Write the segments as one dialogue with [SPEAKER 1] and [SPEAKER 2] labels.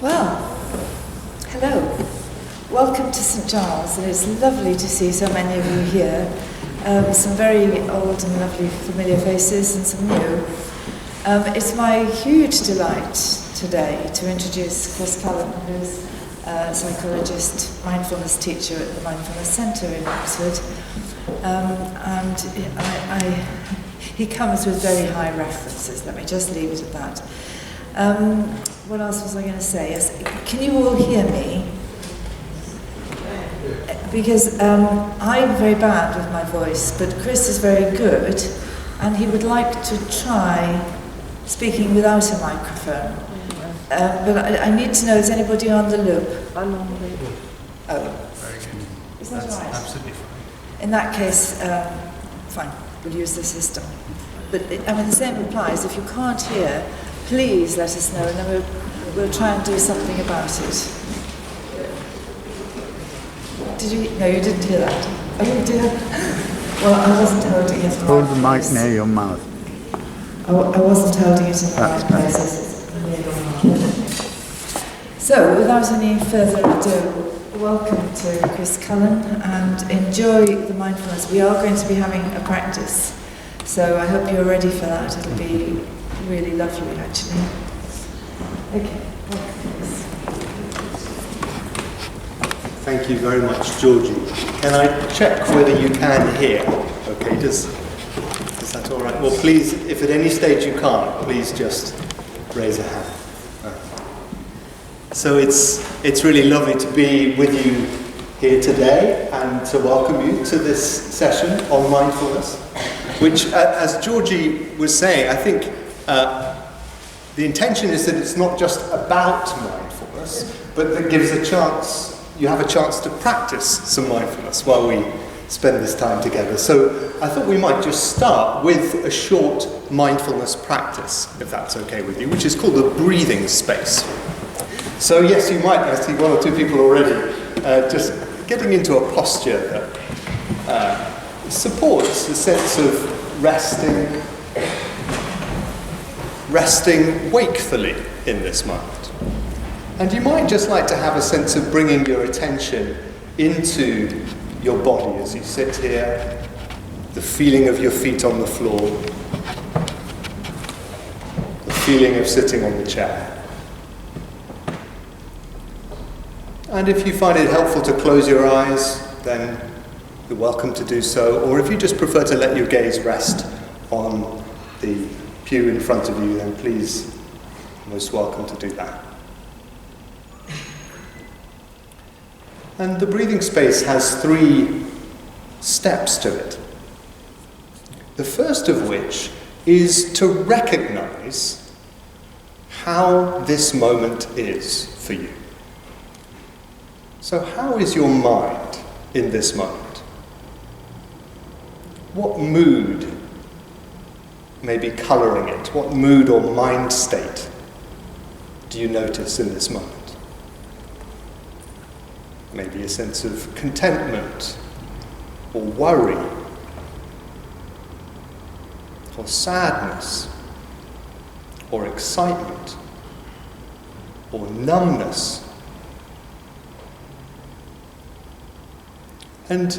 [SPEAKER 1] Well, hello. Welcome to St Giles, and it's lovely to see so many of you here. Some very old and lovely familiar faces and some new. It's my huge delight today to introduce Chris Cullen, who's a psychologist, mindfulness teacher at the Mindfulness Centre in Oxford. He comes with very high references. Let me just leave it at that. What else was I going to say? Yes, can you all hear me? Because I'm very bad with my voice, but Chris is very good, and he would like to try speaking without a microphone. But I need to know, is anybody on the loop?
[SPEAKER 2] I'm on the loop.
[SPEAKER 1] Oh.
[SPEAKER 3] Very good.
[SPEAKER 1] Is that
[SPEAKER 3] That's
[SPEAKER 1] right?
[SPEAKER 3] absolutely fine.
[SPEAKER 1] In that case, fine, we'll use the system. But the same applies. If you can't hear, please let us know, and then we'll try and do something about it. Did you? No, you didn't hear that. Oh dear. Well, I wasn't holding it.
[SPEAKER 2] Hold the mic near your mouth.
[SPEAKER 1] I wasn't holding it in the right places. So, without any further ado, welcome to Chris Cullen, and enjoy the mindfulness. We are going to be having a practice, so I hope you're ready for that. It'll be really lovely, actually. Okay, welcome, Chris.
[SPEAKER 3] Thank you very much, Georgie. Can I check whether you can hear? Okay, is that all right? Well, please, if at any stage you can't, please just raise a hand. So it's really lovely to be with you here today and to welcome you to this session on mindfulness, which, as Georgie was saying, I think the intention is that it's not just about mindfulness, but that gives you have a chance to practice some mindfulness while we spend this time together. So I thought we might just start with a short mindfulness practice, if that's okay with you, which is called the breathing space. So yes, you might, I see one or two people already, just getting into a posture that supports a sense of resting wakefully in this moment. And you might just like to have a sense of bringing your attention into your body as you sit here, the feeling of your feet on the floor, the feeling of sitting on the chair. And if you find it helpful to close your eyes, then you're welcome to do so. Or if you just prefer to let your gaze rest on the pew in front of you, then please, most welcome to do that. And the breathing space has 3 steps to it. The first of which is to recognize how this moment is for you. So how is your mind in this moment? What mood may be colouring it? What mood or mind state do you notice in this moment? Maybe a sense of contentment, or worry, or sadness, or excitement, or numbness. And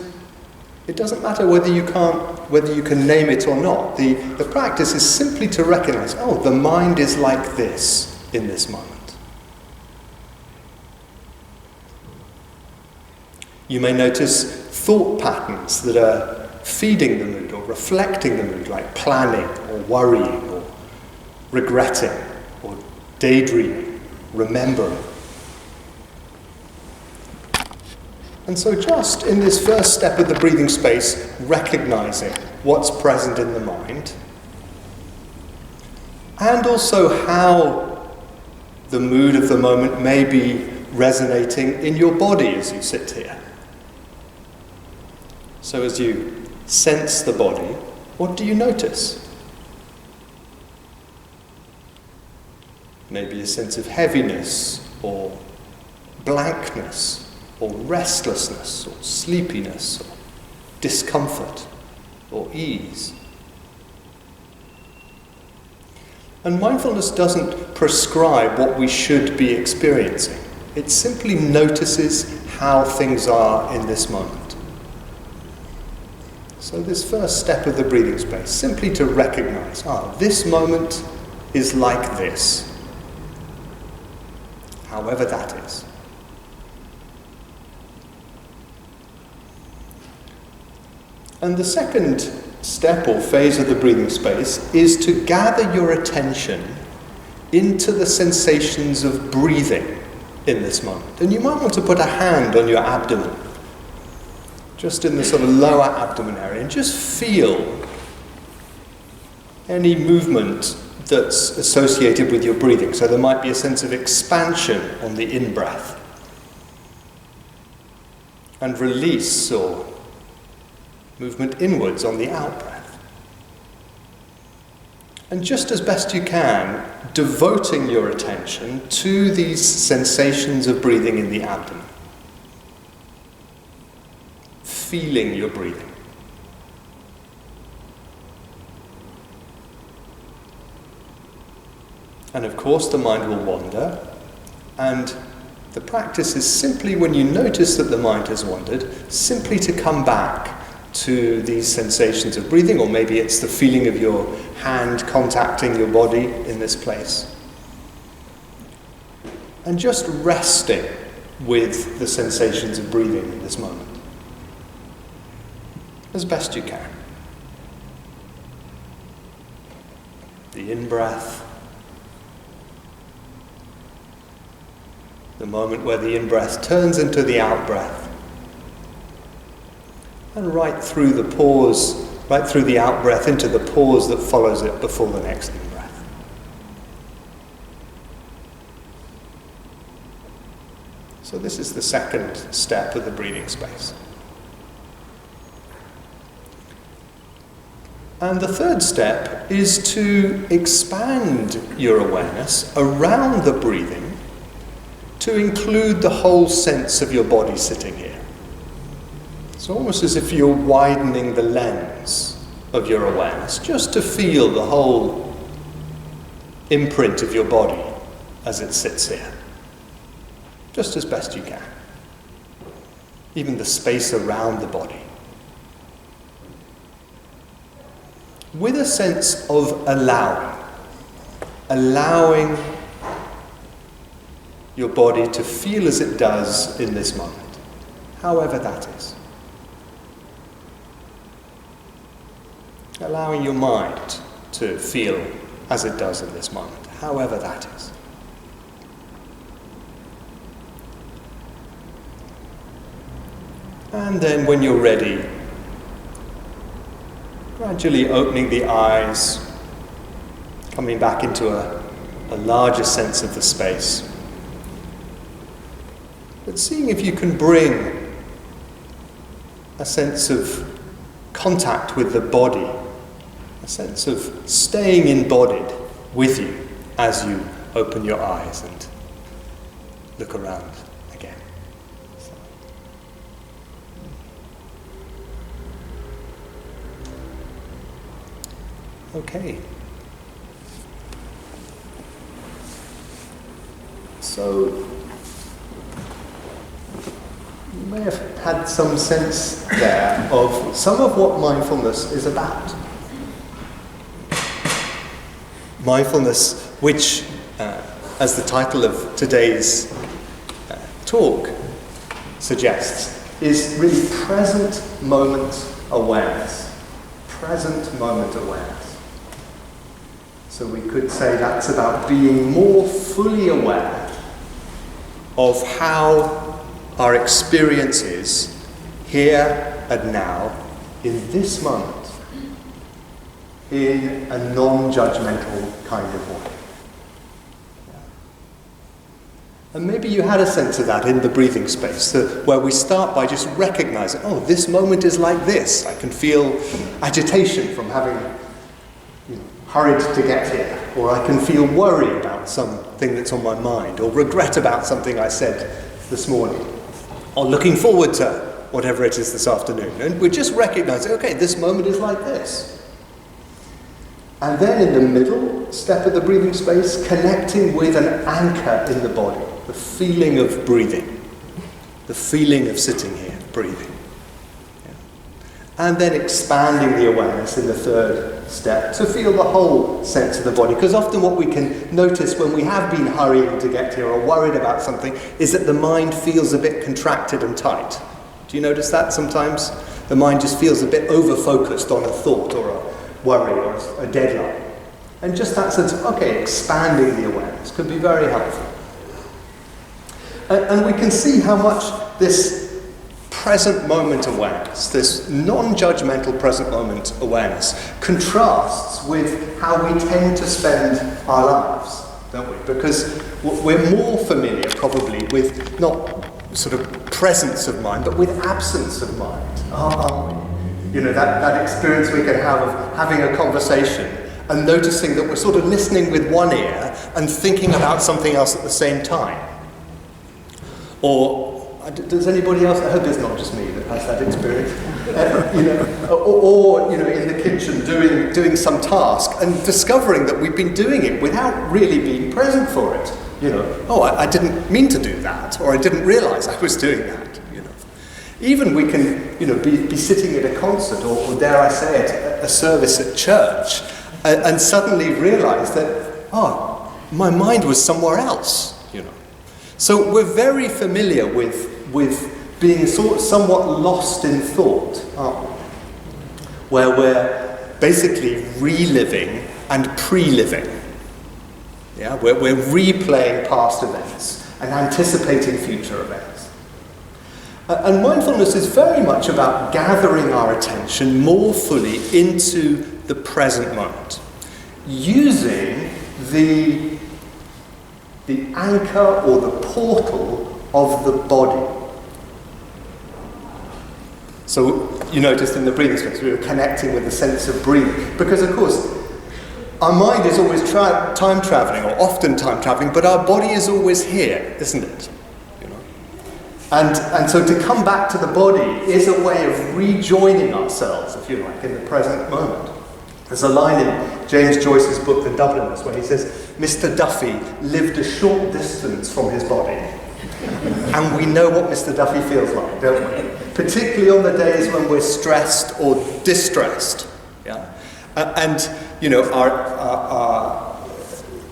[SPEAKER 3] it doesn't matter whether you can name it or not. The practice is simply to recognize, the mind is like this in this moment. You may notice thought patterns that are feeding the mood or reflecting the mood, like planning or worrying or regretting or daydreaming, remembering. And so just in this first step of the breathing space, recognizing what's present in the mind, and also how the mood of the moment may be resonating in your body as you sit here. So as you sense the body, what do you notice? Maybe a sense of heaviness, or blankness, or restlessness, or sleepiness, or discomfort, or ease. And mindfulness doesn't prescribe what we should be experiencing. It simply notices how things are in this moment. So this first step of the breathing space, simply to recognize, this moment is like this, however that is. And the second step or phase of the breathing space is to gather your attention into the sensations of breathing in this moment. And you might want to put a hand on your abdomen, just in the sort of lower abdomen area, and just feel any movement that's associated with your breathing. So there might be a sense of expansion on the in-breath, and release or movement inwards on the out-breath. And just as best you can, devoting your attention to these sensations of breathing in the abdomen. Feeling your breathing. And of course the mind will wander, and the practice is simply, when you notice that the mind has wandered, simply to come back to these sensations of breathing, or maybe it's the feeling of your hand contacting your body in this place. And just resting with the sensations of breathing in this moment, as best you can. The in-breath, the moment where the in-breath turns into the out-breath, and right through the pause, right through the out-breath into the pause that follows it before the next in-breath. So this is the second step of the breathing space. And the third step is to expand your awareness around the breathing to include the whole sense of your body sitting here. It's almost as if you're widening the lens of your awareness, just to feel the whole imprint of your body as it sits here, just as best you can. Even the space around the body. With a sense of allowing your body to feel as it does in this moment, however that is. Allowing your mind to feel as it does in this moment, however that is. And then when you're ready, gradually opening the eyes, coming back into a larger sense of the space. But seeing if you can bring a sense of contact with the body, a sense of staying embodied with you as you open your eyes and look around again. Okay. So, you may have had some sense there of some of what mindfulness is about. Mindfulness, which, as the title of today's talk suggests, is really present moment awareness. Present moment awareness. So we could say that's about being more fully aware of how our experience is here and now, in this moment, in a non-judgmental kind of way. And maybe you had a sense of that in the breathing space, where we start by just recognizing, this moment is like this. I can feel agitation from having hurried to get here, or I can feel worry about something that's on my mind, or regret about something I said this morning, or looking forward to whatever it is this afternoon. And we're just recognizing, okay, this moment is like this. And then in the middle step of the breathing space, connecting with an anchor in the body, the feeling of breathing, the feeling of sitting here, breathing. And then expanding the awareness in the third step to feel the whole sense of the body. Because often what we can notice when we have been hurrying to get here or worried about something is that the mind feels a bit contracted and tight. Do you notice that sometimes? The mind just feels a bit over-focused on a thought or a worry or a deadline. And just that sense of, okay, expanding the awareness could be very helpful. And we can see how much this present moment awareness, this non-judgmental present moment awareness, contrasts with how we tend to spend our lives, don't we? Because we're more familiar probably with not sort of presence of mind, but with absence of mind, aren't we? You know, that experience we can have of having a conversation and noticing that we're sort of listening with one ear and thinking about something else at the same time. Or does anybody else? I hope it's not just me that has that experience. Or in the kitchen doing some task and discovering that we've been doing it without really being present for it. I didn't mean to do that, or I didn't realise I was doing that. Even we can, be sitting at a concert, or dare I say it, a service at church, and suddenly realise that, my mind was somewhere else. So we're very familiar with being somewhat lost in thought, aren't we? Where we're basically reliving and pre-living. Yeah, we're replaying past events and anticipating future events. And mindfulness is very much about gathering our attention more fully into the present moment, using the anchor or the portal of the body. So you noticed in the breathing space we were connecting with the sense of breathing, because of course our mind is always time travelling, or often time travelling, but our body is always here, isn't it? And so to come back to the body is a way of rejoining ourselves, if you like, in the present moment. There's a line in James Joyce's book, The Dubliners, where he says, Mr. Duffy lived a short distance from his body. And we know what Mr. Duffy feels like, don't we? Particularly on the days when we're stressed or distressed. Yeah?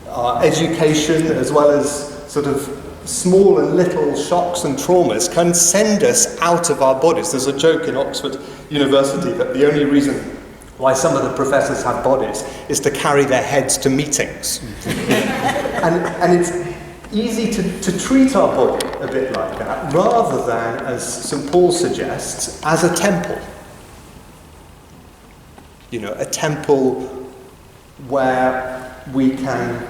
[SPEAKER 3] Our education, as well as sort of small and little shocks and traumas, can send us out of our bodies. There's a joke in Oxford University that the only reason why some of the professors have bodies is to carry their heads to meetings. and it's easy to treat our body a bit like that, rather than, as St. Paul suggests, as a temple. A temple where we can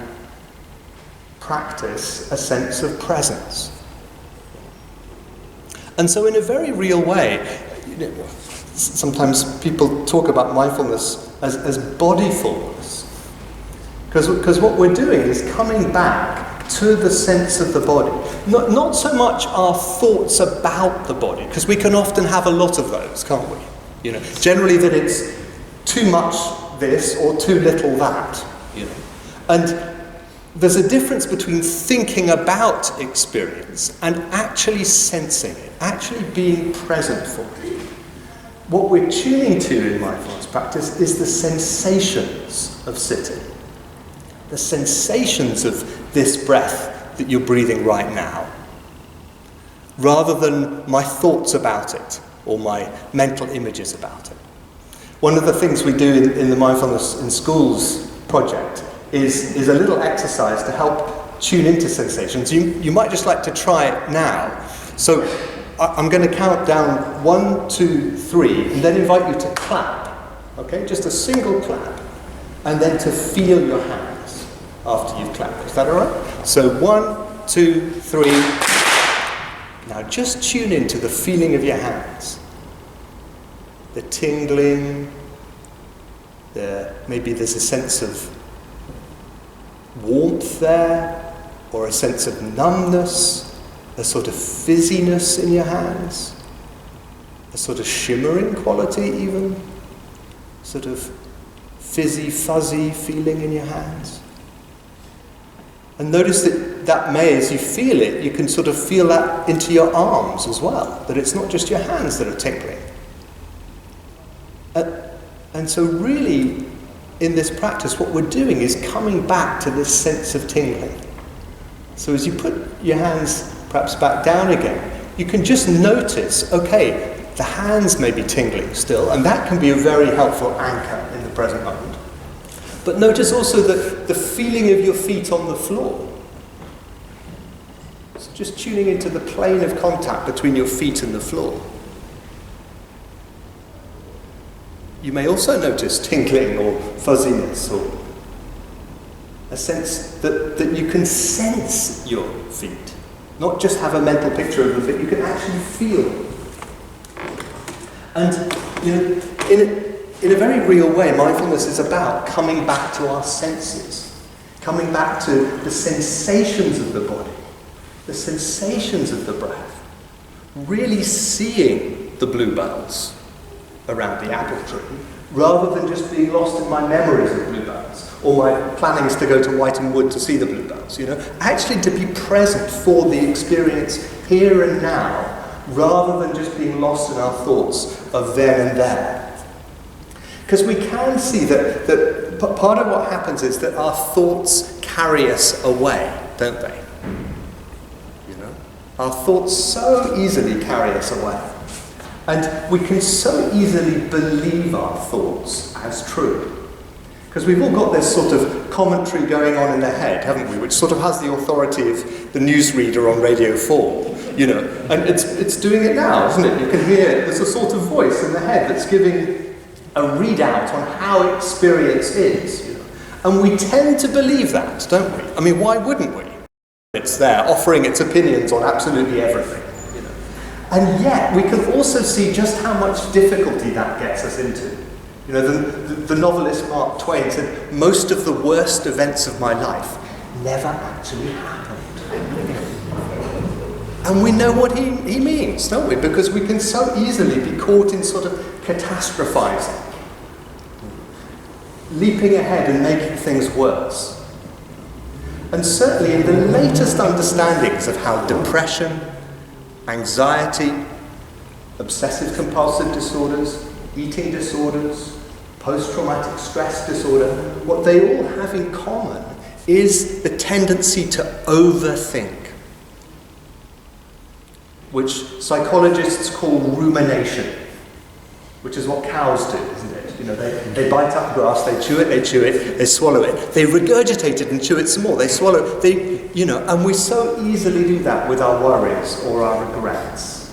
[SPEAKER 3] practice a sense of presence. And so in a very real way, sometimes people talk about mindfulness as bodyfulness. Because what we're doing is coming back to the sense of the body. Not so much our thoughts about the body, because we can often have a lot of those, can't we? Generally that it's too much this or too little that. And there's a difference between thinking about experience and actually sensing it, actually being present for it. What we're tuning to in mindfulness practice is the sensations of sitting. The sensations of this breath that you're breathing right now, rather than my thoughts about it or my mental images about it. One of the things we do in the Mindfulness in Schools project is a little exercise to help tune into sensations. You might just like to try it now. So I'm going to count down 1, 2, 3, and then invite you to clap. Okay, just a single clap, and then to feel your hands after you've clapped. Is that all right? So 1, 2, 3. Now just tune into the feeling of your hands. The tingling. Maybe there's a sense of warmth there, or a sense of numbness, a sort of fizziness in your hands, a sort of shimmering quality even, sort of fizzy, fuzzy feeling in your hands. And notice that may, as you feel it, you can sort of feel that into your arms as well, that it's not just your hands that are tingling. And so really, in this practice, what we're doing is coming back to this sense of tingling. So as you put your hands perhaps back down again, you can just notice, okay, the hands may be tingling still, and that can be a very helpful anchor in the present moment. But notice also the feeling of your feet on the floor. So just tuning into the plane of contact between your feet and the floor. You may also notice tingling or fuzziness or a sense that you can sense your feet. Not just have a mental picture of the feet, you can actually feel them. And in a very real way, mindfulness is about coming back to our senses, coming back to the sensations of the body, the sensations of the breath, really seeing the bluebells around the apple tree, rather than just being lost in my memories of bluebells, or my plannings to go to Whiten Wood to see the bluebells, Actually to be present for the experience here and now, rather than just being lost in our thoughts of then and there. Because we can see that part of what happens is that our thoughts carry us away, don't they? Our thoughts so easily carry us away. And we can so easily believe our thoughts as true. Because we've all got this sort of commentary going on in the head, haven't we? Which sort of has the authority of the newsreader on Radio 4, And it's doing it now, isn't it? You can hear, there's a sort of voice in the head that's giving a readout on how experience is. And we tend to believe that, don't we? I mean, why wouldn't we? It's there, offering its opinions on absolutely everything. And yet, we can also see just how much difficulty that gets us into. The novelist Mark Twain said, most of the worst events of my life never actually happened. And we know what he means, don't we? Because we can so easily be caught in sort of catastrophizing, leaping ahead and making things worse. And certainly in the latest understandings of how depression, anxiety, obsessive-compulsive disorders, eating disorders, post-traumatic stress disorder, what they all have in common is the tendency to overthink, which psychologists call rumination, which is what cows do, isn't it? They bite up grass, they chew it, they swallow it, they regurgitate it and chew it some more, they swallow, and we so easily do that with our worries or our regrets,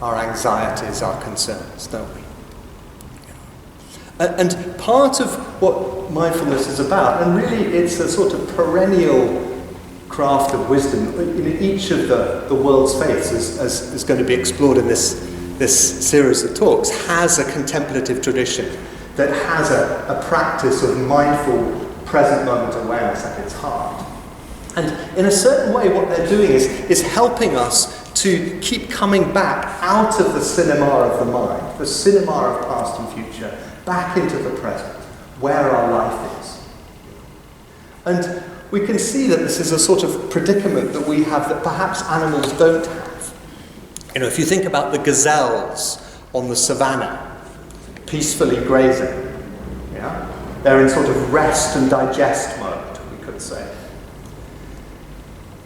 [SPEAKER 3] our anxieties, our concerns, don't we? And part of what mindfulness is about, and really it's a sort of perennial craft of wisdom, each of the world's faiths, as is going to be explored in this series of talks, has a contemplative tradition that has a practice of mindful present moment awareness at its heart. And in a certain way what they're doing is helping us to keep coming back out of the cinema of the mind, the cinema of past and future, back into the present, where our life is. And we can see that this is a sort of predicament that we have that perhaps animals don't have. If you think about the gazelles on the savannah, peacefully grazing, they're in sort of rest and digest mode, we could say.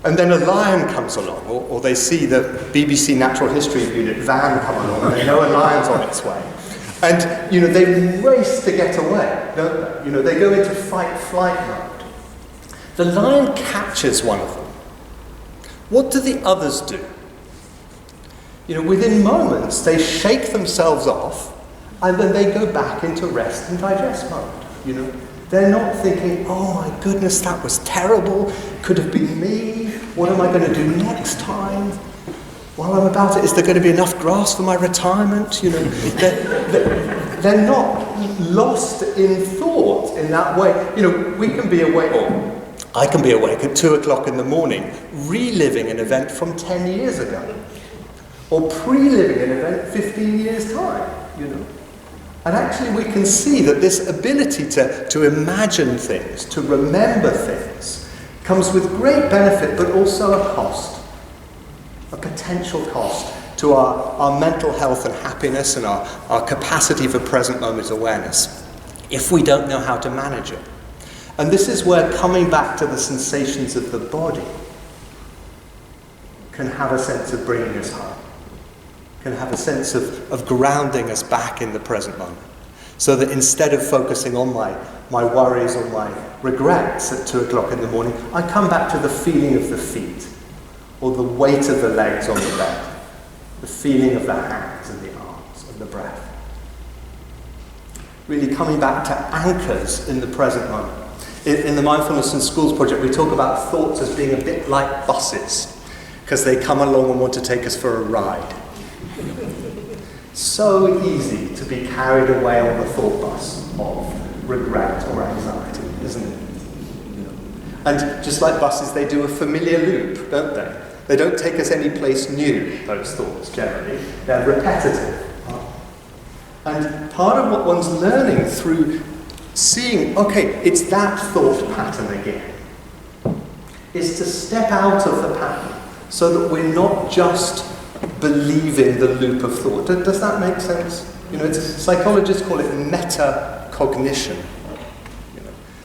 [SPEAKER 3] And then a lion comes along, or they see the BBC Natural History Unit van come along, and they know a lion's on its way. And, they race to get away, don't they? They go into fight-flight mode. The lion catches one of them. What do the others do? Within moments, they shake themselves off, and then they go back into rest and digest mode, They're not thinking, oh my goodness, that was terrible, could have been me, what am I going to do next time? While I'm about it, is there going to be enough grass for my retirement? They're not lost in thought in that way. We can be awake, or I can be awake at 2 o'clock in the morning, reliving an event from 10 years ago. Or pre-living an event 15 years' time, And actually we can see that this ability to imagine things, to remember things, comes with great benefit, but also a cost, a potential cost to our mental health and happiness and our capacity for present moment awareness, if we don't know how to manage it. And this is where coming back to the sensations of the body can have a sense of bringing us home, can have a sense of grounding us back in the present moment. So that instead of focusing on my worries or my regrets at 2 o'clock in the morning, I come back to the feeling of the feet, or the weight of the legs on the bed, the feeling of the hands and the arms and the breath. Really coming back to anchors in the present moment. In the Mindfulness in Schools project, we talk about thoughts as being a bit like buses, because they come along and want to take us for a ride. So easy to be carried away on the thought bus of regret or anxiety, isn't it? And just like buses, they do a familiar loop, don't they? They don't take us any place new, those thoughts, generally. They're repetitive. And part of what one's learning through seeing, okay, it's that thought pattern again, is to step out of the pattern so that we're not just believing the loop of thought. Does that make sense? Psychologists call it metacognition.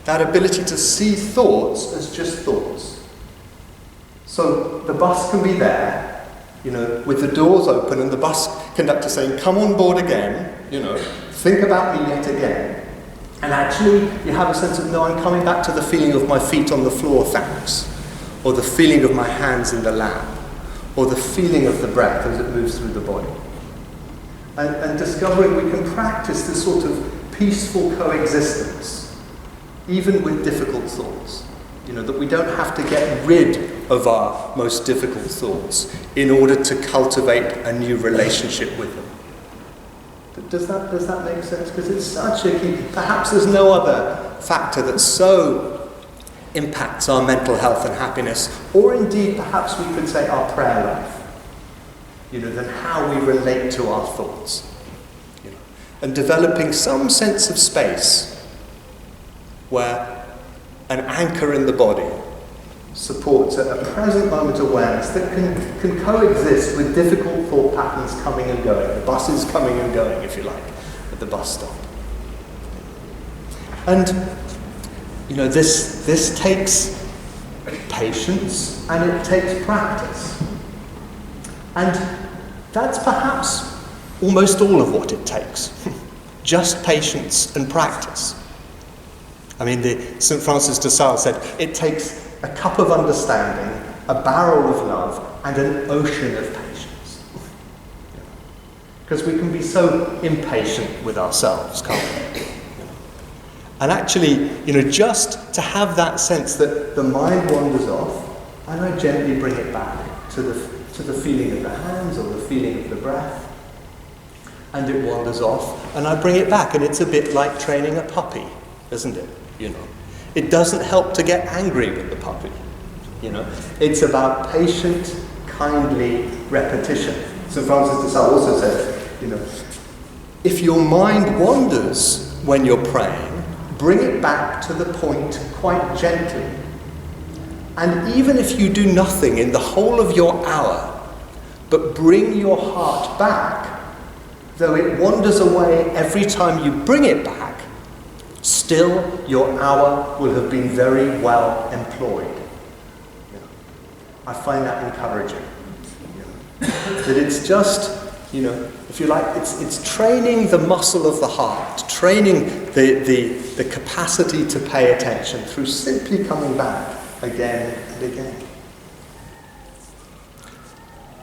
[SPEAKER 3] That ability to see thoughts as just thoughts. So the bus can be there, with the doors open and the bus conductor saying, come on board again, think about me yet again. And actually you have a sense of, no, I'm coming back to the feeling of my feet on the floor, thanks. Or the feeling of my hands in the lap. Or the feeling of the breath as it moves through the body. And discovering we can practice this sort of peaceful coexistence, even with difficult thoughts. That we don't have to get rid of our most difficult thoughts in order to cultivate a new relationship with them. Does that make sense? Because it's such a key. Perhaps there's no other factor that so impacts our mental health and happiness, or indeed perhaps we could say our prayer life, than how we relate to our thoughts. And developing some sense of space where an anchor in the body supports a present moment awareness that can coexist with difficult thought patterns coming and going, the buses coming and going, if you like, at the bus stop. And, this takes patience and it takes practice. And that's perhaps almost all of what it takes. Just patience and practice. St. Francis de Sales said, it takes a cup of understanding, a barrel of love, and an ocean of patience. Because we can be so impatient with ourselves, can't we? And actually, just to have that sense that the mind wanders off, and I gently bring it back to the feeling of the hands or the feeling of the breath, and it wanders off, and I bring it back, and it's a bit like training a puppy, isn't it? It doesn't help to get angry with the puppy. It's about patient, kindly repetition. St. Francis de Sales also said, if your mind wanders when you're praying, bring it back to the point quite gently. And even if you do nothing in the whole of your hour, but bring your heart back, though it wanders away every time you bring it back, still your hour will have been very well employed. I find that encouraging. That it's just, if you like, it's training the muscle of the heart, training the capacity to pay attention through simply coming back again and again.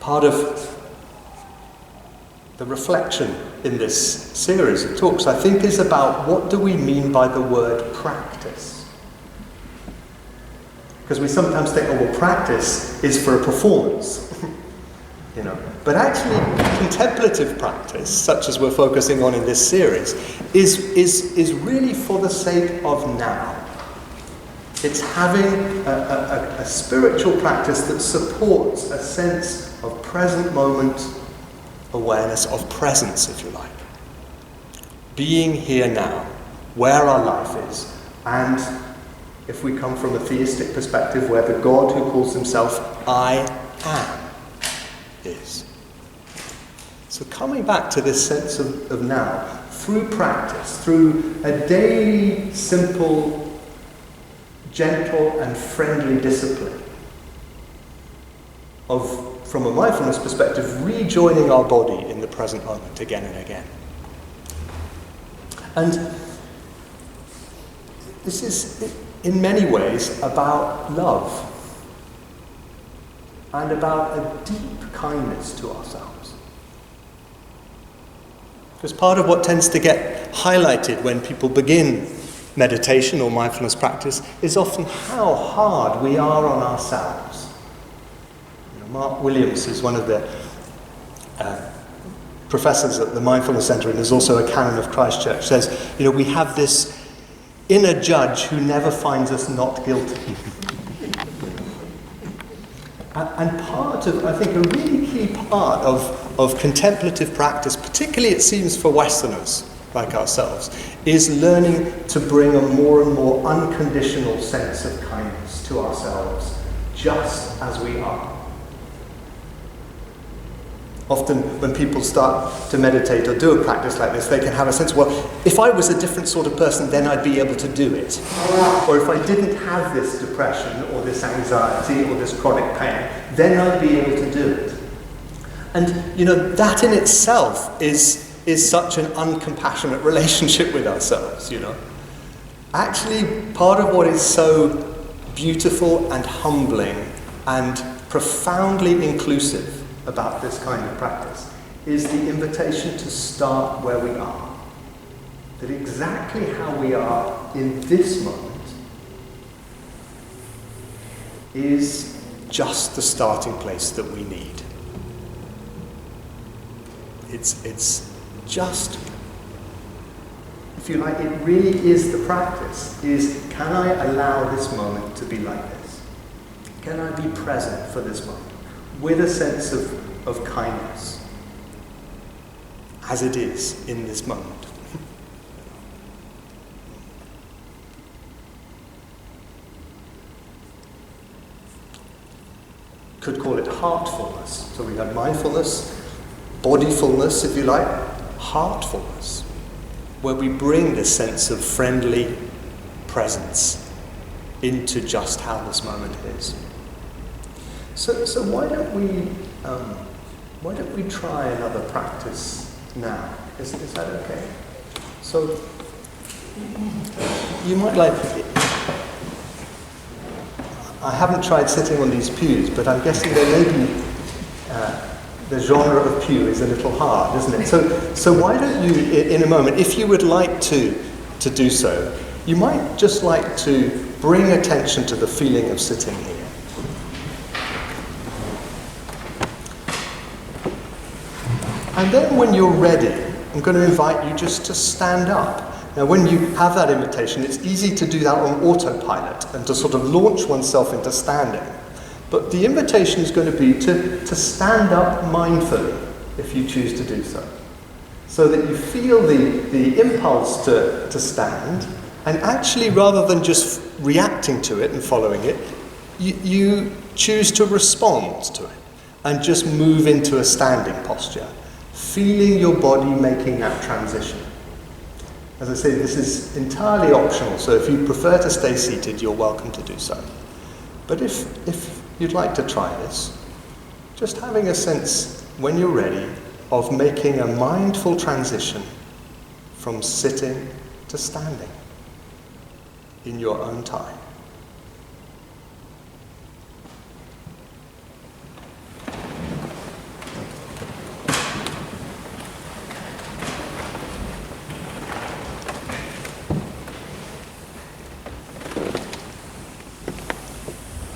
[SPEAKER 3] Part of the reflection in this series of talks, I think, is about what do we mean by the word practice? Because we sometimes think, oh, well, practice is for a performance. But actually, contemplative practice, such as we're focusing on in this series, is really for the sake of now. It's having a spiritual practice that supports a sense of present moment awareness, of presence, if you like. being here now, where our life is, and if we come from a theistic perspective, where the God who calls himself I am is. So coming back to this sense of now, through practice, through a daily, simple, gentle and friendly discipline of, from a mindfulness perspective, rejoining our body in the present moment again and again. And this is, in many ways, about love and about a deep kindness to ourselves. Because part of what tends to get highlighted when people begin meditation or mindfulness practice is often how hard we are on ourselves. You know, Mark Williams is one of the professors at the Mindfulness Centre and is also a canon of Christchurch, says, you know, we have this inner judge who never finds us not guilty. And part of, I think, a really key part of contemplative practice, particularly it seems for Westerners like ourselves, is learning to bring a more and more unconditional sense of kindness to ourselves, just as we are. Often when people start to meditate or do a practice like this, they can have a sense, well, if I was a different sort of person, then I'd be able to do it. Or if I didn't have this depression or this anxiety or this chronic pain, then I'd be able to do it. And, you know, that in itself is such an uncompassionate relationship with ourselves, you know. Actually, part of what is so beautiful and humbling and profoundly inclusive about this kind of practice is the invitation to start where we are. That exactly how we are in this moment is just the starting place that we need. It's just, if you like, it really is the practice, is can I allow this moment to be like this? Can I be present for this moment with a sense of kindness as it is in this moment? Could call it heartfulness. So we had mindfulness, bodyfulness, if you like, heartfulness, where we bring this sense of friendly presence into just how this moment is. So why don't we try another practice now? Is that okay? So you might like. I haven't tried sitting on these pews, but I'm guessing there may be. The genre of pew is a little hard, isn't it? So why don't you, in a moment, if you would like to do so, you might just like to bring attention to the feeling of sitting here. And then when you're ready, I'm going to invite you just to stand up. Now when you have that invitation, it's easy to do that on autopilot and to sort of launch oneself into standing. But the invitation is going to be to stand up mindfully, if you choose to do so. So that you feel the impulse to stand, and actually rather than just reacting to it and following it, you choose to respond to it and just move into a standing posture, feeling your body making that transition. As I say, this is entirely optional, so if you prefer to stay seated, you're welcome to do so. But if you'd like to try this, just having a sense, when you're ready, of making a mindful transition from sitting to standing in your own time.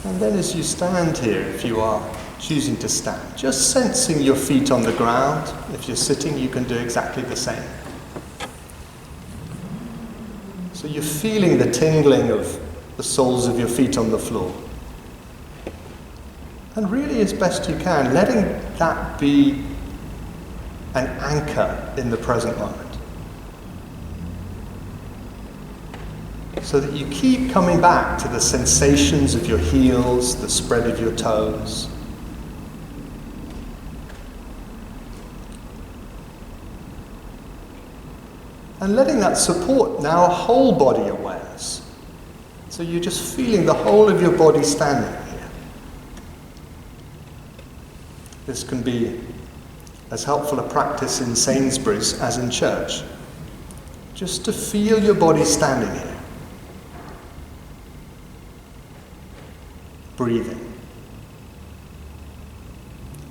[SPEAKER 3] And then as you stand here, if you are choosing to stand, just sensing your feet on the ground. If you're sitting, you can do exactly the same. So you're feeling the tingling of the soles of your feet on the floor. And really, as best you can, letting that be an anchor in the present moment. so that you keep coming back to the sensations of your heels, the spread of your toes. And letting that support now whole body awareness. So you're just feeling the whole of your body standing here. This can be as helpful a practice in Sainsbury's as in church. Just to feel your body standing here. Breathing.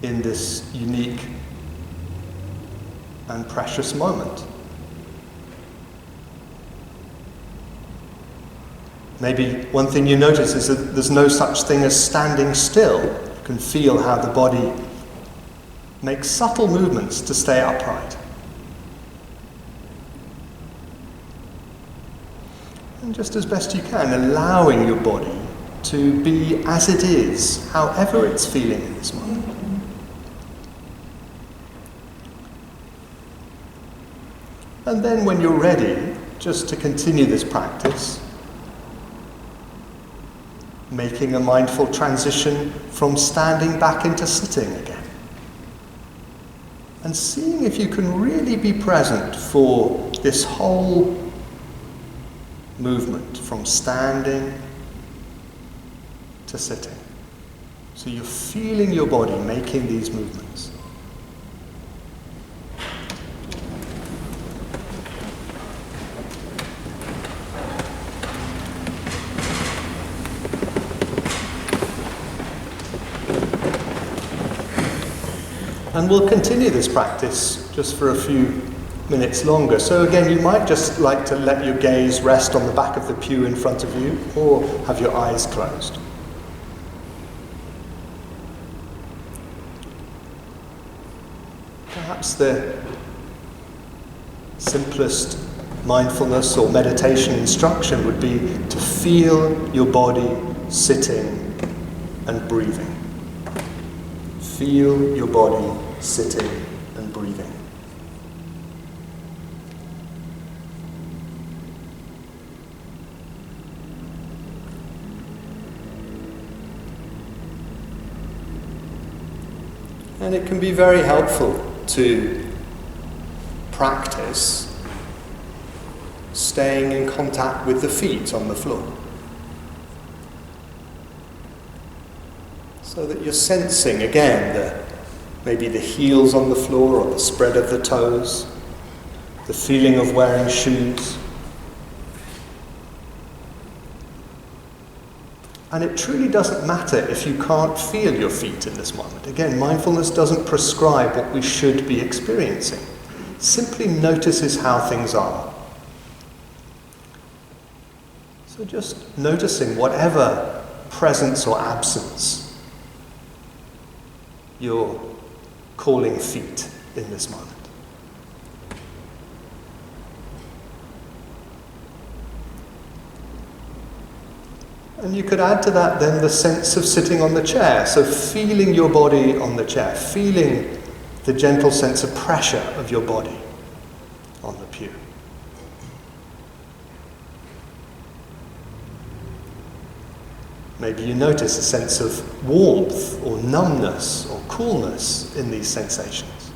[SPEAKER 3] In this unique and precious moment. Maybe one thing you notice is that there's no such thing as standing still. You can feel how the body makes subtle movements to stay upright. And just as best you can, allowing your body to be as it is, however it's feeling in this moment. And then when you're ready, just to continue this practice, making a mindful transition from standing back into sitting again. And seeing if you can really be present for this whole movement from standing to sitting. So you're feeling your body making these movements. And we'll continue this practice just for a few minutes longer. So again, you might just like to let your gaze rest on the back of the pew in front of you, or have your eyes closed. Perhaps the simplest mindfulness or meditation instruction would be to feel your body sitting and breathing. Feel your body sitting and breathing. And it can be very helpful to practice staying in contact with the feet on the floor. So that you're sensing again maybe the heels on the floor or the spread of the toes, the feeling of wearing shoes. And it truly doesn't matter if you can't feel your feet in this moment. Again, mindfulness doesn't prescribe what we should be experiencing. It simply notices how things are. So just noticing whatever presence or absence you're calling feet in this moment. And you could add to that then the sense of sitting on the chair. So feeling your body on the chair, feeling the gentle sense of pressure of your body on the pew. Maybe you notice a sense of warmth or numbness or coolness in these sensations.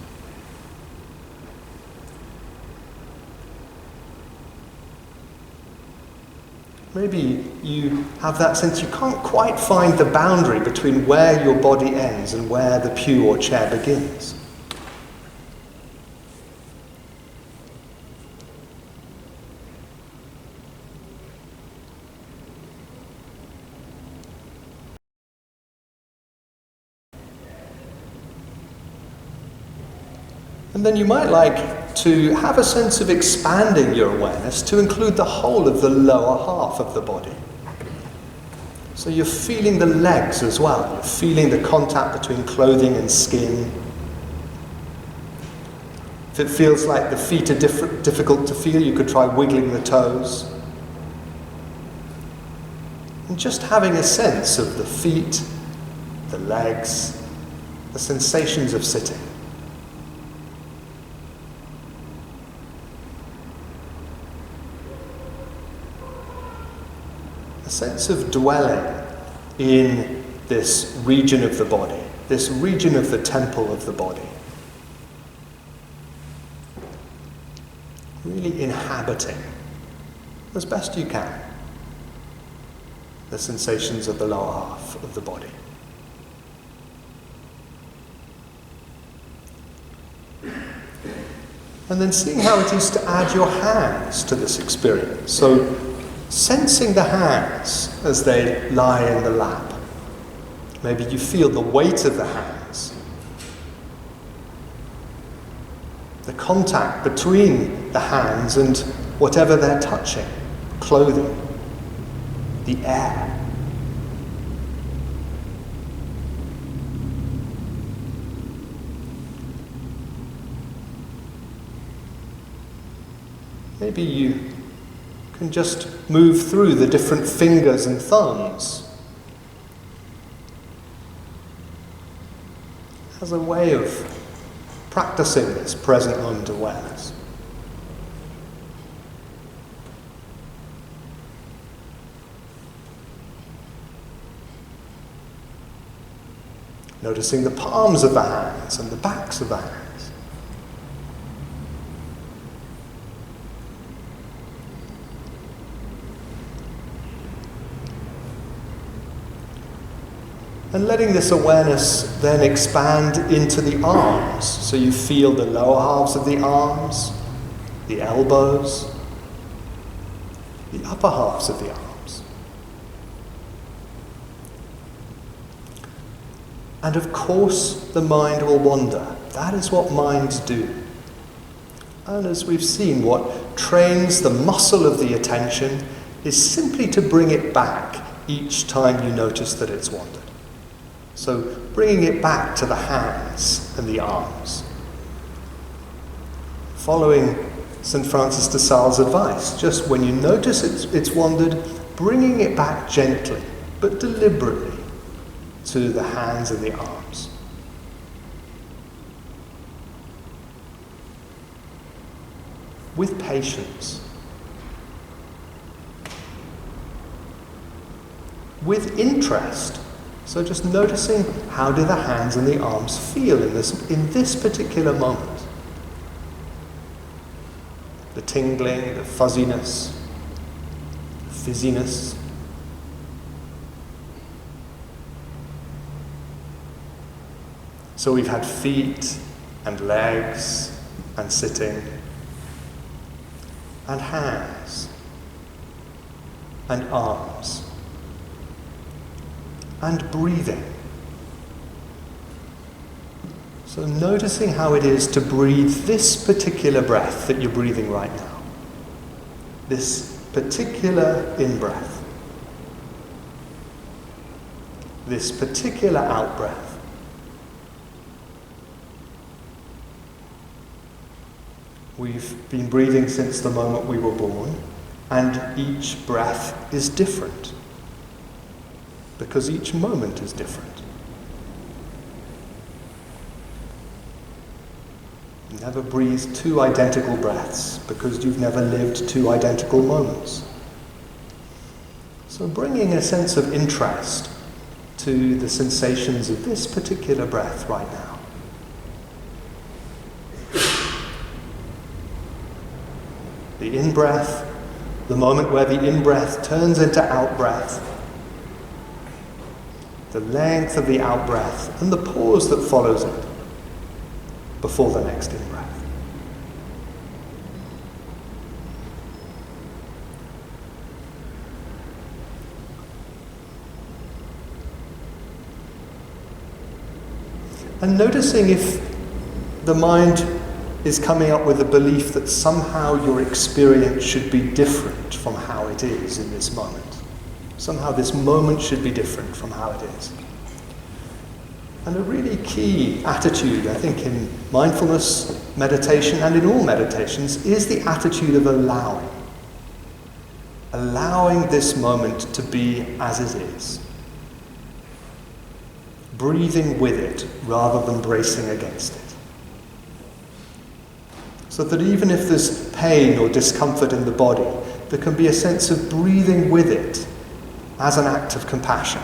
[SPEAKER 3] Maybe you have that sense you can't quite find the boundary between where your body ends and where the pew or chair begins. And then you might like to have a sense of expanding your awareness to include the whole of the lower half of the body. So you're feeling the legs as well. You're feeling the contact between clothing and skin. If it feels like the feet are difficult to feel, you could try wiggling the toes. And just having a sense of the feet, the legs, the sensations of sitting. sense of dwelling in this region of the body, this region of the temple of the body. Really inhabiting, as best you can, the sensations of the lower half of the body. And then seeing how it is to add your hands to this experience. So sensing the hands as they lie in the lap. Maybe you feel the weight of the hands. The contact between the hands and whatever they're touching. Clothing. The air. Maybe you can just move through the different fingers and thumbs as a way of practicing this present moment awareness. Noticing the palms of the hands and the backs of the hands. And letting this awareness then expand into the arms. So you feel the lower halves of the arms, the elbows, the upper halves of the arms. And of course, the mind will wander. That is what minds do. And as we've seen, what trains the muscle of the attention is simply to bring it back each time you notice that it's wandered. So bringing it back to the hands and the arms. Following St. Francis de Sales' advice, just when you notice it's wandered, bringing it back gently, but deliberately, to the hands and the arms. With patience. With interest. So just noticing, how do the hands and the arms feel in this particular moment? The tingling, the fuzziness, the fizziness. So we've had feet and legs and sitting and hands and arms. And breathing. So noticing how it is to breathe this particular breath that you're breathing right now. This particular in-breath. This particular out-breath. We've been breathing since the moment we were born, and each breath is different. Because each moment is different. You never breathe two identical breaths because you've never lived two identical moments. So bringing a sense of interest to the sensations of this particular breath right now. The in-breath, the moment where the in-breath turns into out-breath. The length of the out-breath and the pause that follows it before the next in-breath. And noticing if the mind is coming up with a belief that somehow your experience should be different from how it is in this moment. Somehow this moment should be different from how it is. And a really key attitude, I think, in mindfulness meditation and in all meditations is the attitude of allowing. Allowing this moment to be as it is. Breathing with it rather than bracing against it. So that even if there's pain or discomfort in the body, there can be a sense of breathing with it as an act of compassion,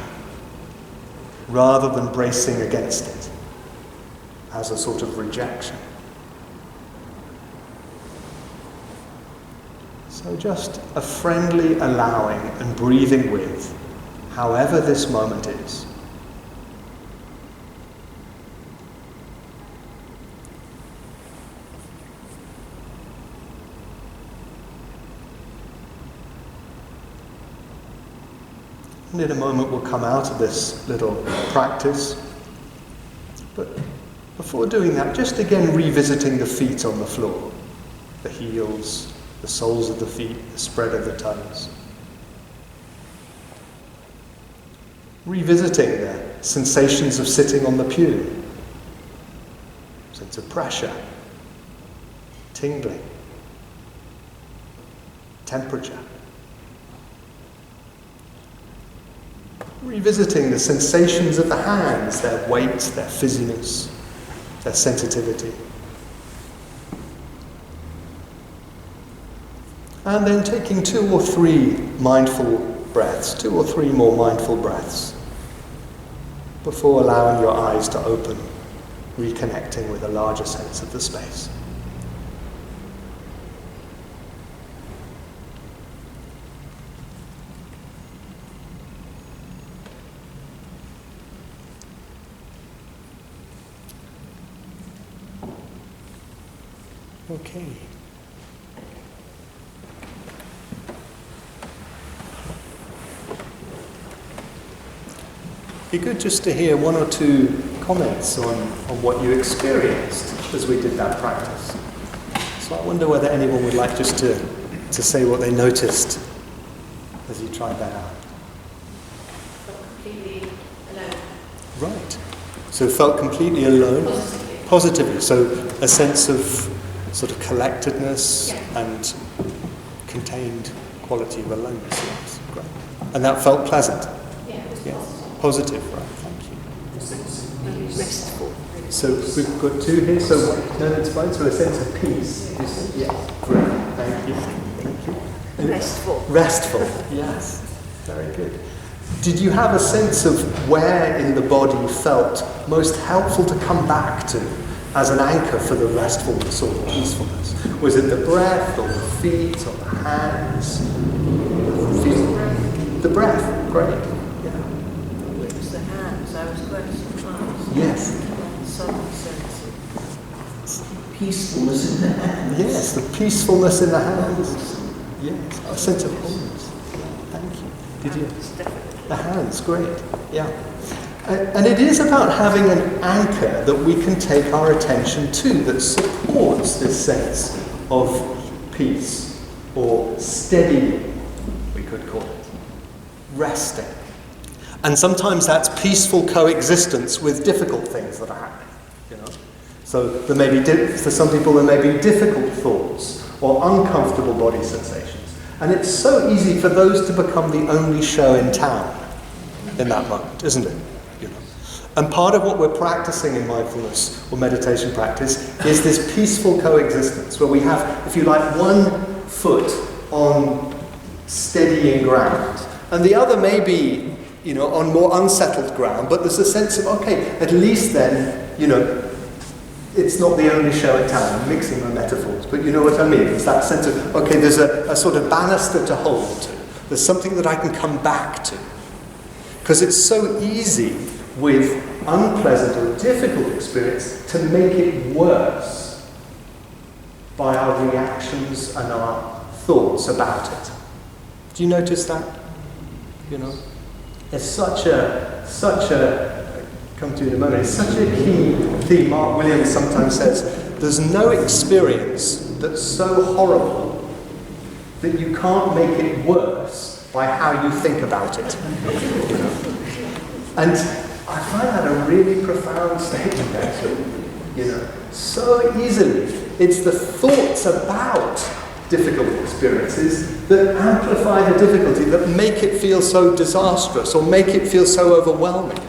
[SPEAKER 3] rather than bracing against it as a sort of rejection. So just a friendly allowing and breathing with, however this moment is. And in a moment we'll come out of this little practice. But before doing that, just again revisiting the feet on the floor, the heels, the soles of the feet, the spread of the toes. Revisiting the sensations of sitting on the pew. Sense of pressure, tingling, temperature. Revisiting the sensations of the hands, their weight, their fizziness, their sensitivity. And then taking 2 or 3 mindful breaths, 2 or 3 more mindful breaths, before allowing your eyes to open, reconnecting with a larger sense of the space. Okay. Be good just to hear 1 or 2 comments on what you experienced as we did that practice. So I wonder whether anyone would like just to say what they noticed as you tried that out.
[SPEAKER 2] Completely alone.
[SPEAKER 3] Right. So felt completely alone? Positively. So a sense of sort of collectedness and contained quality of aloneness. Yes. Great. And that felt pleasant?
[SPEAKER 2] Yeah, it was
[SPEAKER 3] Positive, right, thank you.
[SPEAKER 2] restful.
[SPEAKER 3] So we've got 2 here, so no, that's fine, so a sense of peace. Yeah, great, thank you. Thank you.
[SPEAKER 2] Restful.
[SPEAKER 3] Restful, yes, very good. Did you have a sense of where in the body felt most helpful to come back to as an anchor for the restfulness or the peacefulness? Was it the breath or the feet or the hands? The breath, great.
[SPEAKER 2] It was the hands. I was quite surprised.
[SPEAKER 3] Yes.
[SPEAKER 2] Sudden sense of peacefulness in the hands.
[SPEAKER 3] Yes, the peacefulness in the hands. Yes, a sense of wholeness. Thank you. Did you? The hands, great. Yeah. And it is about having an anchor that we can take our attention to that supports this sense of peace or steady, we could call it, resting. And sometimes that's peaceful coexistence with difficult things that are happening. So there may be, for some people, there may be difficult thoughts or uncomfortable body sensations. And it's so easy for those to become the only show in town in that moment, isn't it? And part of what we're practicing in mindfulness or meditation practice is this peaceful coexistence, where we have, if you like, one foot on steadying ground, and the other may be, on more unsettled ground, but there's a sense of, okay, at least then, it's not the only show in town. I'm mixing my metaphors, but you know what I mean? It's that sense of, okay, there's a sort of banister to hold to. There's something that I can come back to. Because it's so easy with unpleasant or difficult experience to make it worse by our reactions and our thoughts about it. Do you notice that? It's such a come to in a moment, it's such a key theme. Mark Williams sometimes says, there's no experience that's so horrible that you can't make it worse by how you think about it. And I find that a really profound statement, actually. So easily, it's the thoughts about difficult experiences that amplify the difficulty, that make it feel so disastrous or make it feel so overwhelming.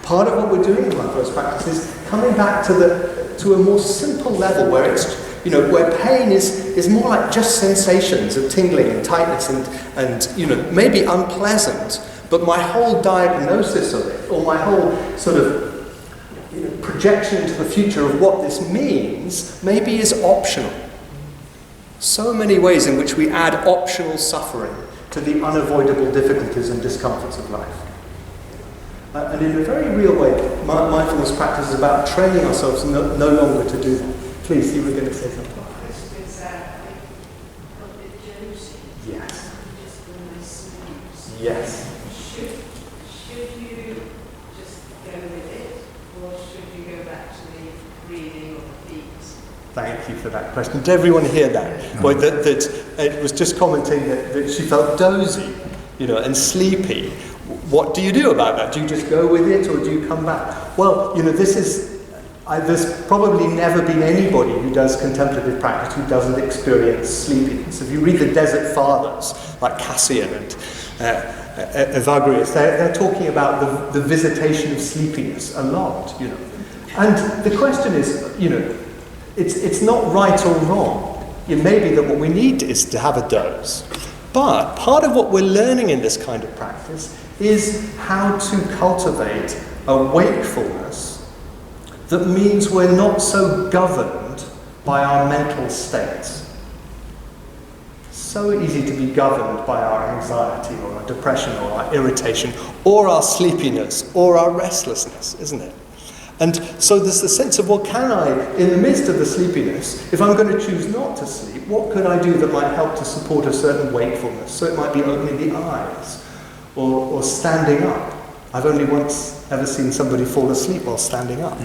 [SPEAKER 3] Part of what we're doing in mindfulness practice is coming back to a more simple level where it's where pain is more like just sensations of tingling and tightness and maybe unpleasant, but my whole diagnosis of it, or my whole sort of projection into the future of what this means, maybe is optional. So many ways in which we add optional suffering to the unavoidable difficulties and discomforts of life. And in a very real way, mindfulness practice is about training ourselves no longer to do that. Please, you were going to say something. Yes. Yes.
[SPEAKER 4] Should you just go with it, or should you go back to the breathing or the feet?
[SPEAKER 3] Thank you for that question. Did everyone hear that? Well, that it was just commenting that she felt dozy, and sleepy. What do you do about that? Do you just go with it, or do you come back? Well, there's probably never been anybody who does contemplative practice who doesn't experience sleepiness. If you read the Desert Fathers, like Cassian and Evagrius, they're talking about the visitation of sleepiness a lot, And the question is, it's not right or wrong. It may be that what we need is to have a doze. But part of what we're learning in this kind of practice is how to cultivate a wakefulness that means we're not so governed by our mental states. So easy to be governed by our anxiety or our depression or our irritation or our sleepiness or our restlessness, isn't it? And so there's the sense of, well, can I, in the midst of the sleepiness, if I'm going to choose not to sleep, what could I do that might help to support a certain wakefulness? So it might be opening the eyes or standing up. I've only once ever seen somebody fall asleep while standing up.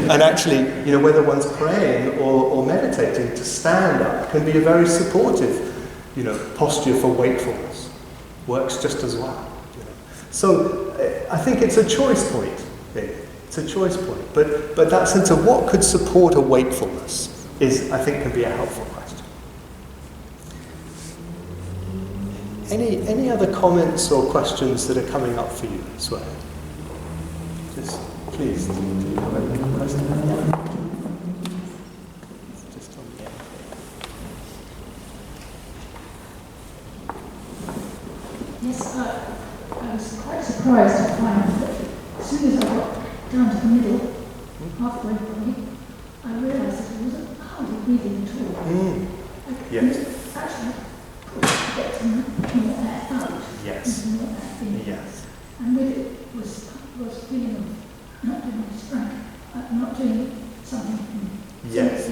[SPEAKER 3] And actually, whether one's praying or meditating, to stand up can be a very supportive, posture for wakefulness. Works just as well. So I think it's a choice point. It's a choice point. But that sense of what could support a wakefulness I think, can be a helpful question. Any other comments or questions that are coming up for you as well? Just please, do you have any question? Just on the end.
[SPEAKER 5] Yes, I was quite surprised to find that as soon as I got down to the middle, halfway point, I realised that I wasn't hardly breathing at all.
[SPEAKER 3] Yes.
[SPEAKER 5] Actually, get to more air out.
[SPEAKER 3] Yes.
[SPEAKER 5] More air in.
[SPEAKER 3] Yes.
[SPEAKER 5] And with it was feeling of not doing the strength, not doing something.
[SPEAKER 3] Yes.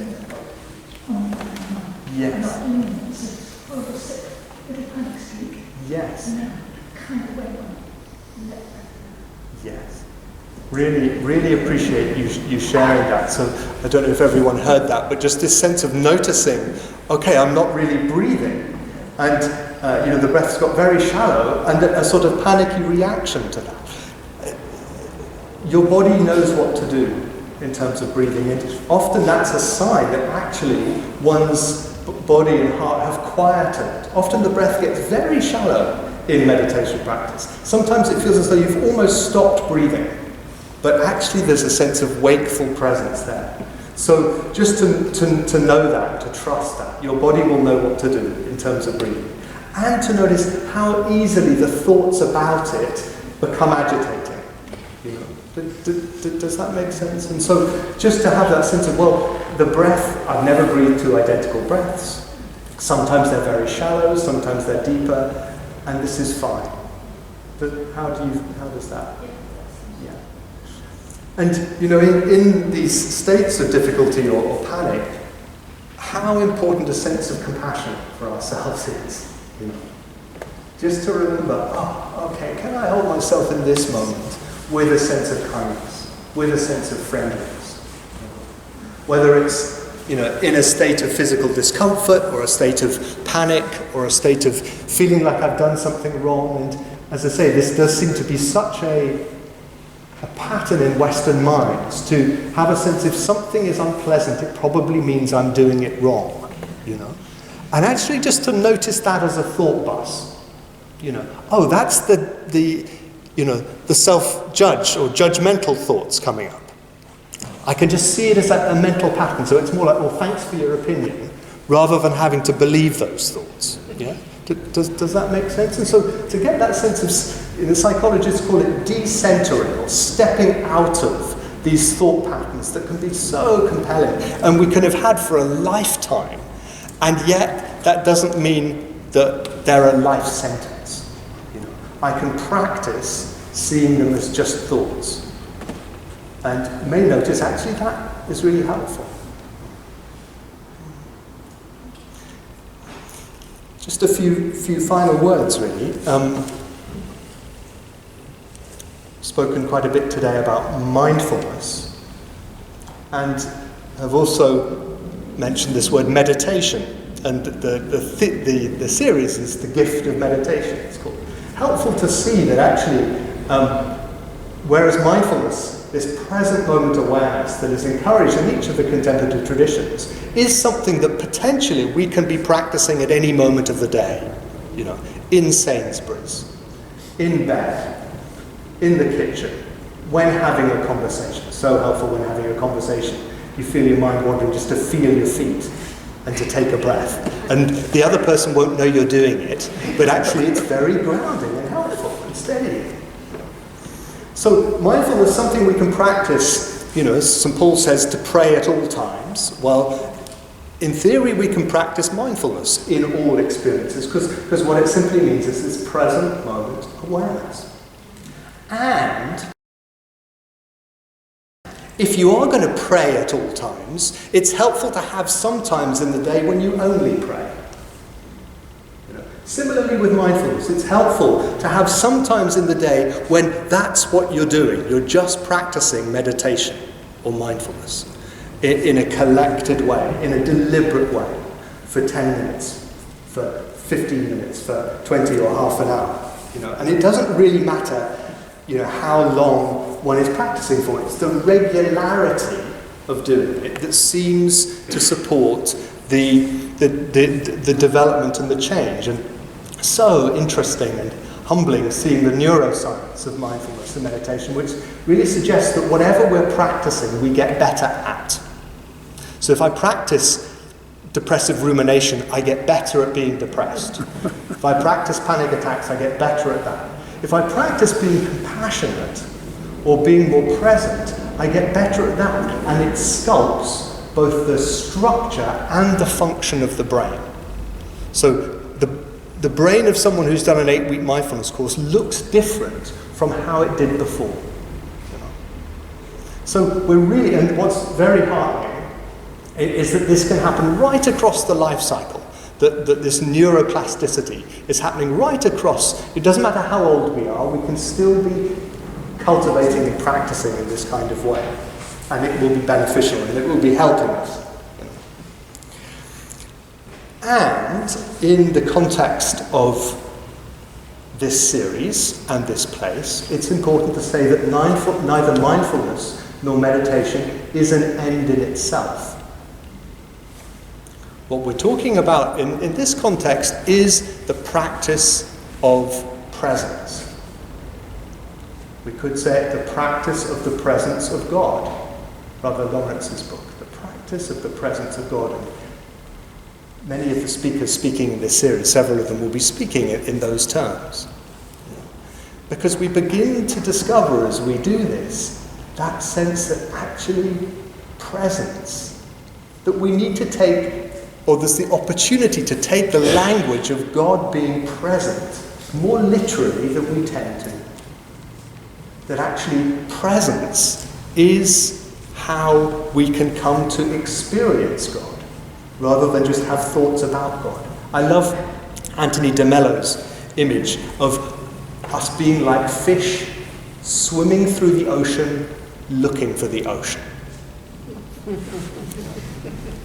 [SPEAKER 5] On my mind.
[SPEAKER 3] Yes.
[SPEAKER 5] Not doing it. It's a horrible sick little panic streak.
[SPEAKER 3] Yes.
[SPEAKER 5] And then kind of went on. And let that go.
[SPEAKER 3] Yes. Really appreciate you sharing that. So I don't know if everyone heard that, but just this sense of noticing, okay, I'm not really breathing. And, the breath's got very shallow, and a sort of panicky reaction to that. Your body knows what to do in terms of breathing. And often that's a sign that actually one's body and heart have quietened. Often the breath gets very shallow in meditation practice. Sometimes it feels as though you've almost stopped breathing, but actually there's a sense of wakeful presence there. So just to know that, to trust that, your body will know what to do in terms of breathing. And to notice how easily the thoughts about it become agitating. Does that make sense? And so just to have that sense of, well, the breath, I've never breathed two identical breaths. Sometimes they're very shallow, sometimes they're deeper, and this is fine. But how does that? Yeah. And, in these states of difficulty or panic, how important a sense of compassion for ourselves is. Just to remember, okay, can I hold myself in this moment with a sense of kindness, with a sense of friendliness? Whether it's, in a state of physical discomfort, or a state of panic, or a state of feeling like I've done something wrong. And as I say, this does seem to be such a pattern in Western minds to have a sense if something is unpleasant, it probably means I'm doing it wrong, And actually just to notice that as a thought bus, that's the self-judge or judgmental thoughts coming up. I can just see it as a mental pattern. So it's more like, well, thanks for your opinion, rather than having to believe those thoughts. Yeah? Does that make sense? And so to get that sense of, the psychologists call it decentering, or stepping out of these thought patterns that can be so compelling and we can have had for a lifetime, and yet that doesn't mean that they're a life sentence. You know, I can practice seeing them as just thoughts. And you may notice actually that is really helpful. Just a few final words, really. Spoken quite a bit today about mindfulness, and have also mentioned this word meditation. And the series is The Gift of Meditation, it's called. Helpful to see that actually, whereas mindfulness, this present moment awareness that is encouraged in each of the contemplative traditions, is something that potentially we can be practicing at any moment of the day. You know, in Sainsbury's, in bed, in the kitchen, when having a conversation. So helpful when having a conversation. You feel your mind wandering, just to feel your feet and to take a breath. And the other person won't know you're doing it, but actually it's very grounding and helpful and steadying. So mindfulness is something we can practice, you know, as St. Paul says, to pray at all times. Well, in theory we can practice mindfulness in all experiences, because what it simply means is this present moment awareness. And if you are going to pray at all times, it's helpful to have some times in the day when you only pray. Similarly with mindfulness, it's helpful to have some times in the day when that's what you're doing. You're just practicing meditation or mindfulness in a collected way, in a deliberate way, for 10 minutes, for 15 minutes, for 20 or half an hour. You know, and it doesn't really matter, you know, how long one is practicing for. It's the regularity of doing it that seems to support the development and the change. And so interesting and humbling seeing the neuroscience of mindfulness and meditation, which really suggests that whatever we're practicing, we get better at. So if I practice depressive rumination, I get better at being depressed. If I practice panic attacks, I get better at that. If I practice being compassionate or being more present, I get better at that. And it sculpts both the structure and the function of the brain. So the brain of someone who's done an 8-week mindfulness course looks different from how it did before. You know? So we're really, and what's very heartening is that this can happen right across the life cycle. That this neuroplasticity is happening right across. It doesn't matter how old we are, we can still be cultivating and practicing in this kind of way. And it will be beneficial and it will be helping us. And in the context of this series and this place, it's important to say that neither mindfulness nor meditation is an end in itself. What we're talking about in this context is the practice of presence. We could say the practice of the presence of God, Brother Lawrence's book, the practice of the presence of God. And many of the speakers speaking in this series, several of them will be speaking in those terms. Because we begin to discover as we do this, that sense that actually presence, that we need to take, or there's the opportunity to take the language of God being present more literally than we tend to. That actually presence is how we can come to experience God, rather than just have thoughts about God. I love Anthony de Mello's image of us being like fish swimming through the ocean, looking for the ocean.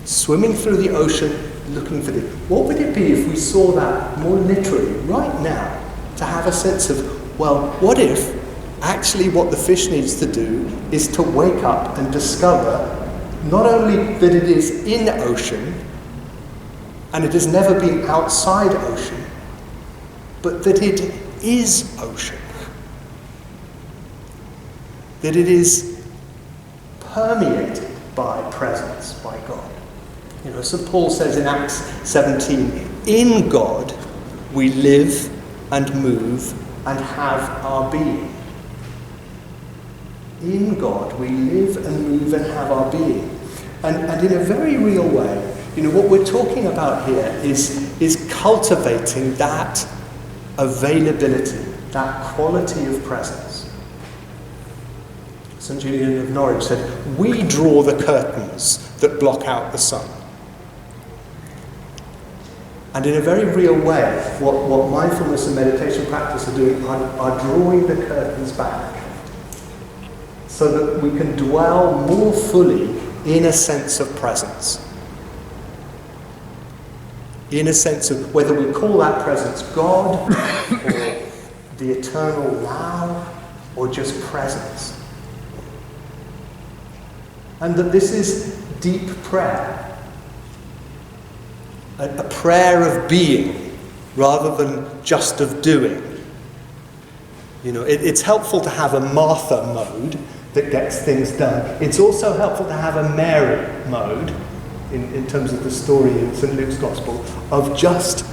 [SPEAKER 3] Swimming through the ocean, looking for the... What would it be if we saw that more literally right now, to have a sense of, well, what if actually what the fish needs to do is to wake up and discover not only that it is in ocean, and it has never been outside ocean, but that it is ocean. That it is permeated by presence, by God. You know, St. Paul says in Acts 17, in God we live and move and have our being. In God we live and move and have our being. And in a very real way, you know, what we're talking about here is cultivating that availability, that quality of presence. St. Julian of Norwich said, we draw the curtains that block out the sun. And in a very real way, what mindfulness and meditation practice are doing are drawing the curtains back so that we can dwell more fully in a sense of presence. In a sense of whether we call that presence God or the eternal now or just presence. And that this is deep prayer. A prayer of being rather than just of doing. You know, it's helpful to have a Martha mode that gets things done. It's also helpful to have a Mary mode, in terms of the story in St. Luke's Gospel, of just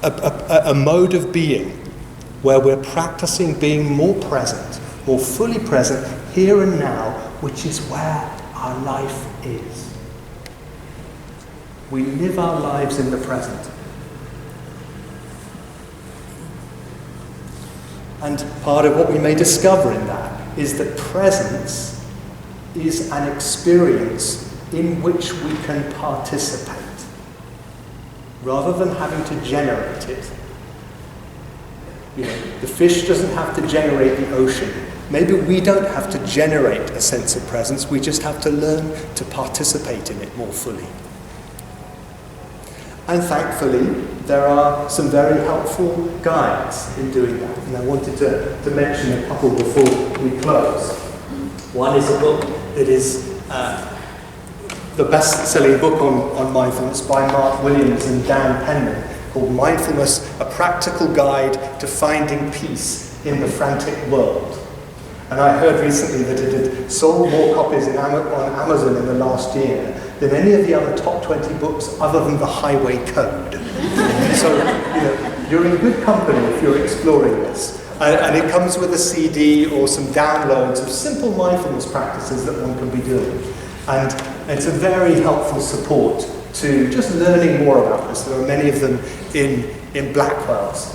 [SPEAKER 3] a mode of being where we're practicing being more present, more fully present here and now, which is where our life is. We live our lives in the present. And part of what we may discover in that is that presence is an experience in which we can participate, rather than having to generate it. You know, the fish doesn't have to generate the ocean. Maybe we don't have to generate a sense of presence, we just have to learn to participate in it more fully. And thankfully, there are some very helpful guides in doing that. And I wanted to mention a couple before we close. One is a book that is the best-selling book on mindfulness by Mark Williams and Dan Penman, called Mindfulness, A Practical Guide to Finding Peace in the Frantic World. And I heard recently that it had sold more copies on Amazon in the last year than any of the other top 20 books other than The Highway Code. So, you know, you're in good company if you're exploring this. And it comes with a CD or some downloads of simple mindfulness practices that one can be doing. And it's a very helpful support to just learning more about this. There are many of them in Blackwell's.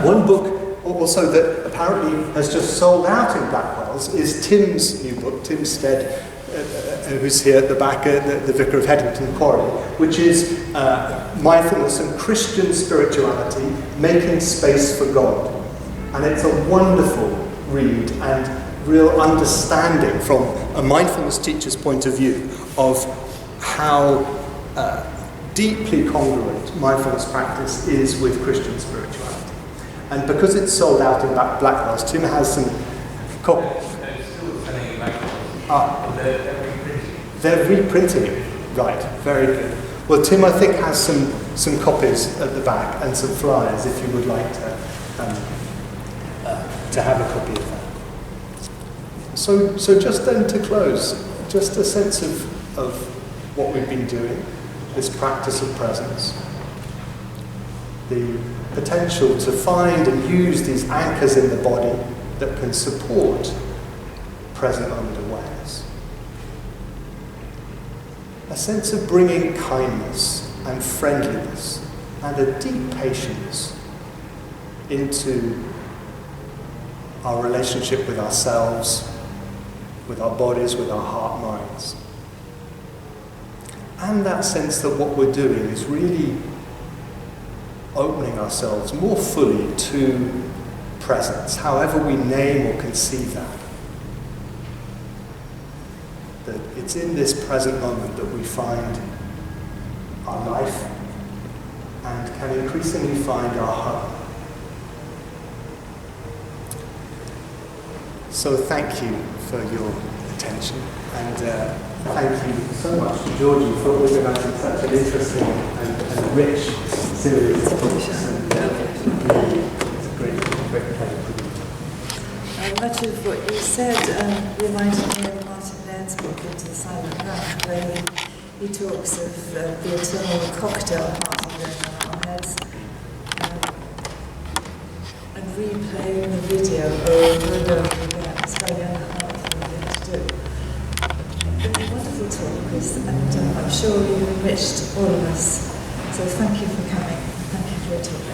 [SPEAKER 3] One book also that apparently has just sold out in Blackwell's is Tim's new book, Tim Stead, who's here at the back, the Vicar of Headington Quarry, which is Mindfulness and Christian Spirituality, Making Space for God. And it's a wonderful read and real understanding from a mindfulness teacher's point of view of how deeply congruent mindfulness practice is with Christian spirituality. And because it's sold out in Blackwell's, Tim has some copies. They're reprinting it. Right, very good. Well, Tim, I think, has some copies at the back and some flyers if you would like to have a copy of that. So just then to close, just a sense of what we've been doing, this practice of presence, the potential to find and use these anchors in the body that can support present moment awareness. A sense of bringing kindness and friendliness and a deep patience into our relationship with ourselves, with our bodies, with our heart minds. And that sense that what we're doing is really opening ourselves more fully to presence, however we name or conceive that. That it's in this present moment that we find our life and can increasingly find our home. So thank you for your attention, and thank you so much to Georgie for organising such an interesting and rich series of books, and really, it's a great pleasure.
[SPEAKER 1] Much of what you said reminded me of Martin talk into the silent round, where he talks of the eternal cocktail party going on in our heads, and replaying the video over and over again. It's very unhelpful thing to do. It's a wonderful talk, Chris, and I'm sure you've enriched all of us. So thank you for coming. Thank you for your talk.